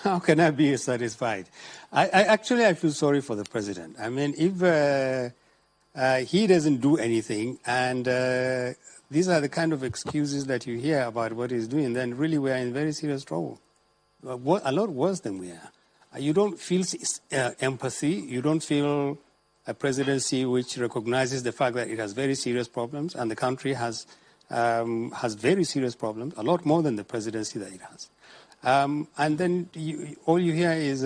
How can I be satisfied? I feel sorry for the president. I mean, if he doesn't do anything, and these are the kind of excuses that you hear about what he's doing, then really we are in very serious trouble. A lot worse than we are. You don't feel empathy. You don't feel a presidency which recognizes the fact that it has very serious problems, and the country has very serious problems, a lot more than the presidency that it has. And then all you hear is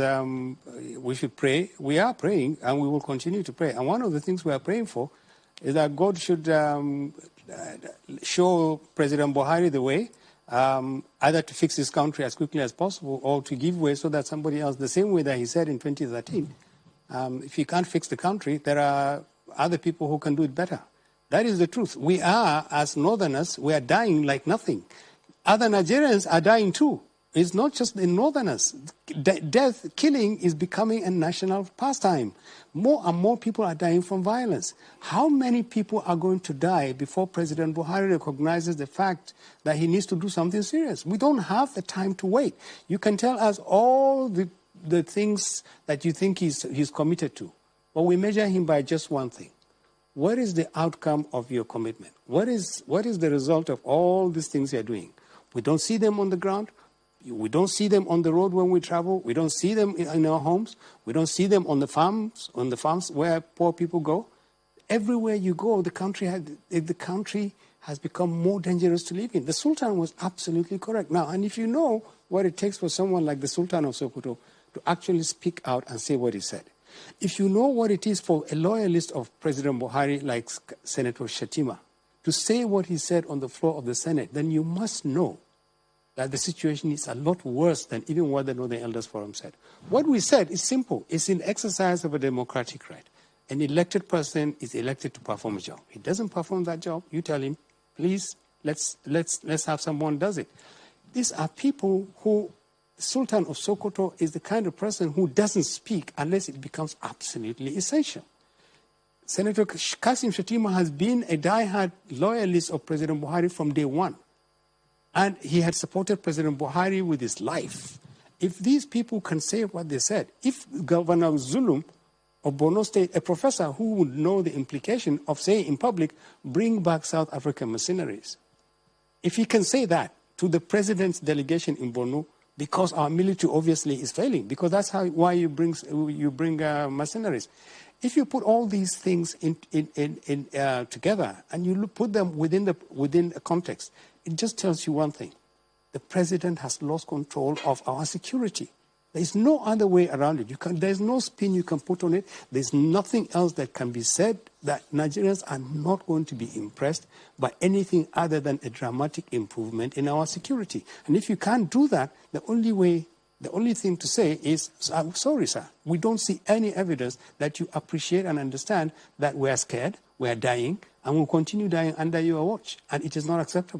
we should pray. We are praying, and we will continue to pray. And one of the things we are praying for is that God should show President Buhari the way, either to fix his country as quickly as possible or to give way so that somebody else, the same way that he said in 2013, if he can't fix the country, there are other people who can do it better. That is the truth. We are, as Northerners, we are dying like nothing. Other Nigerians are dying too. It's not just the Northerners. Killing is becoming a national pastime. More and more people are dying from violence. How many people are going to die before President Buhari recognizes the fact that he needs to do something serious? We don't have the time to wait. You can tell us all the things that you think he's committed to, but we measure him by just one thing. What is the outcome of your commitment? What is the result of all these things you're doing? We don't see them on the ground. We don't see them on the road when we travel. We don't see them in our homes. We don't see them on the farms where poor people go. Everywhere you go, the country has become more dangerous to live in. The Sultan was absolutely correct. Now, and if you know what it takes for someone like the Sultan of Sokoto to actually speak out and say what he said, if you know what it is for a loyalist of President Buhari like Senator Shatima to say what he said on the floor of the Senate, then you must know that the situation is a lot worse than even what the Northern Elders Forum said. What we said is simple. It's in exercise of a democratic right. An elected person is elected to perform a job. He doesn't perform that job, you tell him, please, let's have someone does it. These are people who, Sultan of Sokoto is the kind of person who doesn't speak unless it becomes absolutely essential. Senator Kasim Shatima has been a diehard loyalist of President Buhari from day one. And he had supported President Buhari with his life. If these people can say what they said, if Governor Zulum of Borno State, a professor who would know the implication of saying in public, bring back South African mercenaries, if he can say that to the president's delegation in Borno, because our military obviously is failing, because that's why you bring mercenaries. If you put all these things together and you put them within a context, it just tells you one thing. The president has lost control of our security. There's no other way around it. There's no spin you can put on it. There's nothing else that can be said that Nigerians are not going to be impressed by anything other than a dramatic improvement in our security. And if you can't do that, the only thing to say is, I'm sorry, sir, we don't see any evidence that you appreciate and understand that we are scared, we are dying, and we'll continue dying under your watch. And it is not acceptable.